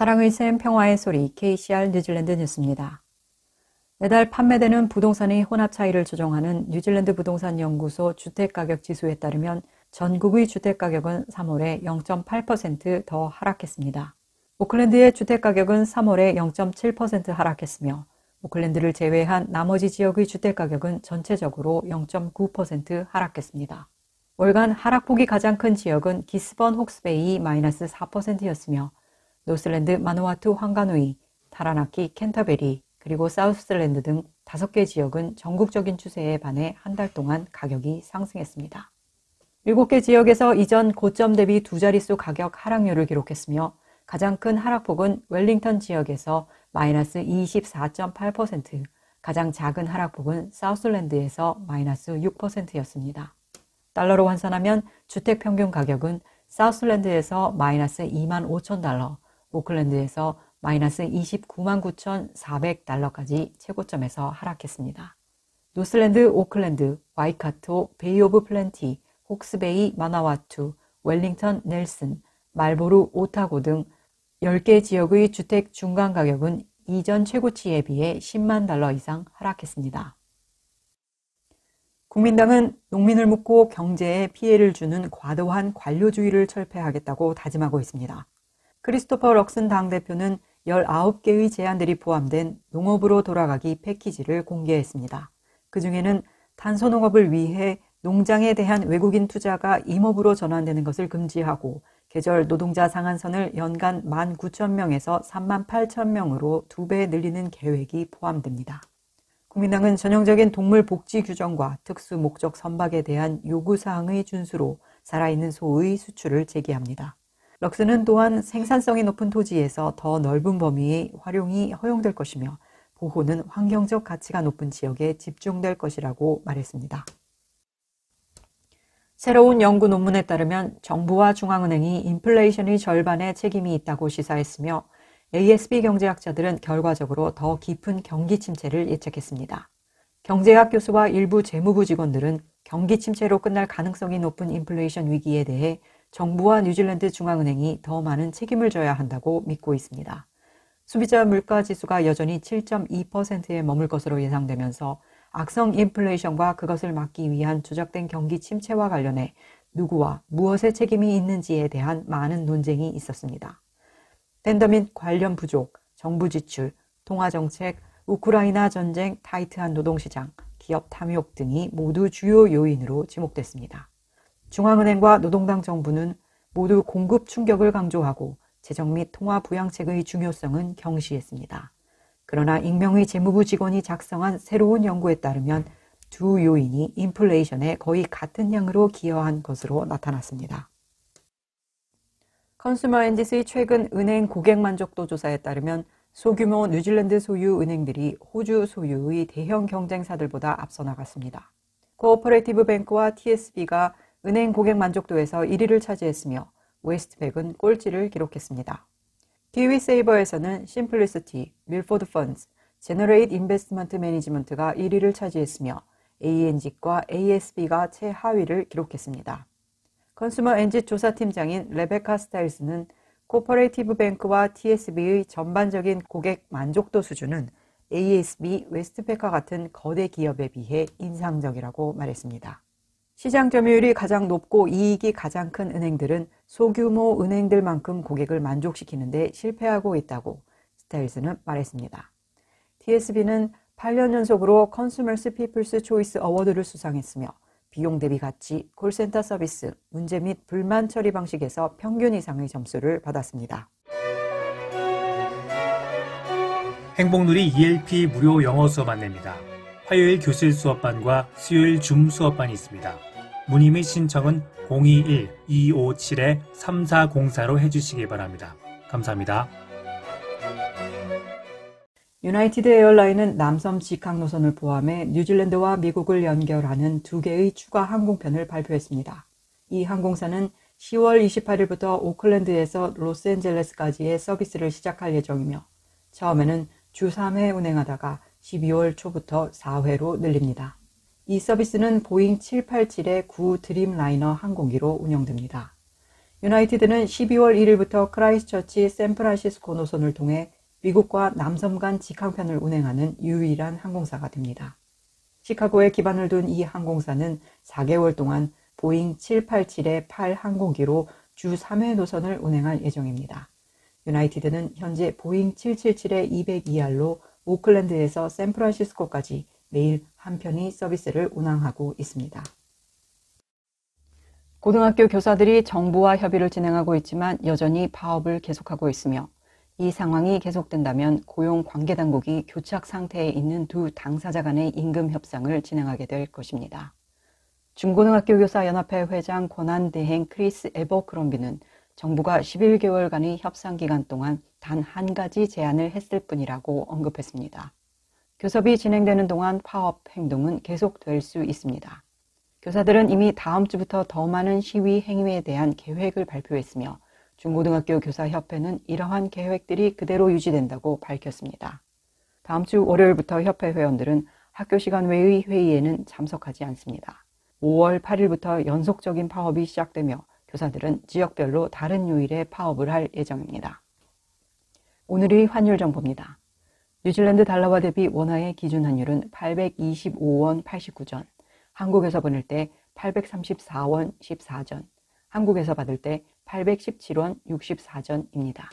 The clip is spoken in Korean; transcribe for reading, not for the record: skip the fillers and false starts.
사랑의 샘 평화의 소리 KCR 뉴질랜드 뉴스입니다. 매달 판매되는 부동산의 혼합 차이를 조정하는 뉴질랜드 부동산 연구소 주택가격지수에 따르면 전국의 주택가격은 3월에 0.8% 더 하락했습니다. 오클랜드의 주택가격은 3월에 0.7% 하락했으며 오클랜드를 제외한 나머지 지역의 주택가격은 전체적으로 0.9% 하락했습니다. 월간 하락폭이 가장 큰 지역은 기스번 혹스베이 마이너스 4%였으며 노슬랜드 마누아투 황가누이, 타라나키 캔터베리, 그리고 사우스랜드 등 5개 지역은 전국적인 추세에 반해 한 달 동안 가격이 상승했습니다. 7개 지역에서 이전 고점 대비 두 자릿수 가격 하락률을 기록했으며 가장 큰 하락폭은 웰링턴 지역에서 마이너스 24.8%, 가장 작은 하락폭은 사우스랜드에서 마이너스 6%였습니다. 달러로 환산하면 주택 평균 가격은 사우스랜드에서 마이너스 25,000달러, 오클랜드에서 마이너스 299,400달러까지 최고점에서 하락했습니다. 노슬랜드, 오클랜드, 와이카토, 베이 오브 플랜티, 혹스베이, 마나와투, 웰링턴, 넬슨, 말보루, 오타고 등 10개 지역의 주택 중간 가격은 이전 최고치에 비해 10만 달러 이상 하락했습니다. 국민당은 농민을 묶고 경제에 피해를 주는 과도한 관료주의를 철폐하겠다고 다짐하고 있습니다. 크리스토퍼 럭슨 당대표는 19개의 제안들이 포함된 농업으로 돌아가기 패키지를 공개했습니다. 그중에는 탄소농업을 위해 농장에 대한 외국인 투자가 임업으로 전환되는 것을 금지하고 계절 노동자 상한선을 연간 19,000명에서 38,000명으로 2배 늘리는 계획이 포함됩니다. 국민당은 전형적인 동물 복지 규정과 특수 목적 선박에 대한 요구사항의 준수로 살아있는 소의 수출을 제기합니다. 럭스는 또한 생산성이 높은 토지에서 더 넓은 범위의 활용이 허용될 것이며 보호는 환경적 가치가 높은 지역에 집중될 것이라고 말했습니다. 새로운 연구 논문에 따르면 정부와 중앙은행이 인플레이션의 절반의 책임이 있다고 시사했으며 ASB 경제학자들은 결과적으로 더 깊은 경기 침체를 예측했습니다. 경제학 교수와 일부 재무부 직원들은 경기 침체로 끝날 가능성이 높은 인플레이션 위기에 대해 정부와 뉴질랜드 중앙은행이 더 많은 책임을 져야 한다고 믿고 있습니다. 소비자 물가 지수가 여전히 7.2%에 머물 것으로 예상되면서 악성 인플레이션과 그것을 막기 위한 조작된 경기 침체와 관련해 누구와 무엇의 책임이 있는지에 대한 많은 논쟁이 있었습니다. 팬더 및 관련 부족, 정부 지출, 통화정책, 우크라이나 전쟁, 타이트한 노동시장, 기업 탐욕 등이 모두 주요 요인으로 지목됐습니다. 중앙은행과 노동당 정부는 모두 공급 충격을 강조하고 재정 및 통화 부양책의 중요성은 경시했습니다. 그러나 익명의 재무부 직원이 작성한 새로운 연구에 따르면 두 요인이 인플레이션에 거의 같은 양으로 기여한 것으로 나타났습니다. 컨슈머 엔디스의 최근 은행 고객 만족도 조사에 따르면 소규모 뉴질랜드 소유 은행들이 호주 소유의 대형 경쟁사들보다 앞서 나갔습니다. 코오퍼레이티브 뱅크와 TSB가 은행 고객 만족도에서 1위를 차지했으며 웨스트팩은 꼴찌를 기록했습니다. 키위세이버에서는 심플리시티, 밀포드 펀즈, 제너레이트 인베스트먼트 매니지먼트가 1위를 차지했으며 ANG과 ASB가 최하위를 기록했습니다. 컨슈머 엔지 조사팀장인 레베카 스타일스는 코퍼레이티브 뱅크와 TSB의 전반적인 고객 만족도 수준은 ASB, 웨스트팩과 같은 거대 기업에 비해 인상적이라고 말했습니다. 시장 점유율이 가장 높고 이익이 가장 큰 은행들은 소규모 은행들만큼 고객을 만족시키는 데 실패하고 있다고 스타일스는 말했습니다. TSB는 8년 연속으로 컨슈머스 피플스 초이스 어워드를 수상했으며 비용 대비 가치, 콜센터 서비스, 문제 및 불만 처리 방식에서 평균 이상의 점수를 받았습니다. 행복누리 ELP 무료 영어 수업 안내입니다. 화요일 교실 수업반과 수요일 줌 수업반이 있습니다. 문의 및 신청은 021-257-3404로 해주시기 바랍니다. 감사합니다. 유나이티드 에어라인은 남섬 직항 노선을 포함해 뉴질랜드와 미국을 연결하는 2개의 추가 항공편을 발표했습니다. 이 항공사는 10월 28일부터 오클랜드에서 로스앤젤레스까지의 서비스를 시작할 예정이며 처음에는 주 3회 운행하다가 12월 초부터 4회로 늘립니다. 이 서비스는 보잉 787-9 드림라이너 항공기로 운영됩니다. 유나이티드는 12월 1일부터 크라이스트처치 샌프란시스코 노선을 통해 미국과 남섬 간 직항편을 운행하는 유일한 항공사가 됩니다. 시카고에 기반을 둔 이 항공사는 4개월 동안 보잉 787-8 항공기로 주 3회 노선을 운행할 예정입니다. 유나이티드는 현재 보잉 777-202R로 오클랜드에서 샌프란시스코까지 매일 한 편이 서비스를 운항하고 있습니다. 고등학교 교사들이 정부와 협의를 진행하고 있지만 여전히 파업을 계속하고 있으며 이 상황이 계속된다면 고용관계당국이 교착 상태에 있는 두 당사자 간의 임금 협상을 진행하게 될 것입니다. 중고등학교 교사 연합회 회장 권한대행 크리스 에버크롬비는 정부가 11개월간의 협상 기간 동안 단 한 가지 제안을 했을 뿐이라고 언급했습니다. 교섭이 진행되는 동안 파업 행동은 계속될 수 있습니다. 교사들은 이미 다음 주부터 더 많은 시위 행위에 대한 계획을 발표했으며 중고등학교 교사협회는 이러한 계획들이 그대로 유지된다고 밝혔습니다. 다음 주 월요일부터 협회 회원들은 학교 시간 외의 회의에는 참석하지 않습니다. 5월 8일부터 연속적인 파업이 시작되며 교사들은 지역별로 다른 요일에 파업을 할 예정입니다. 오늘의 환율 정보입니다. 뉴질랜드 달러와 대비 원화의 기준 환율은 825원 89전, 한국에서 보낼 때 834원 14전, 한국에서 받을 때 817원 64전입니다.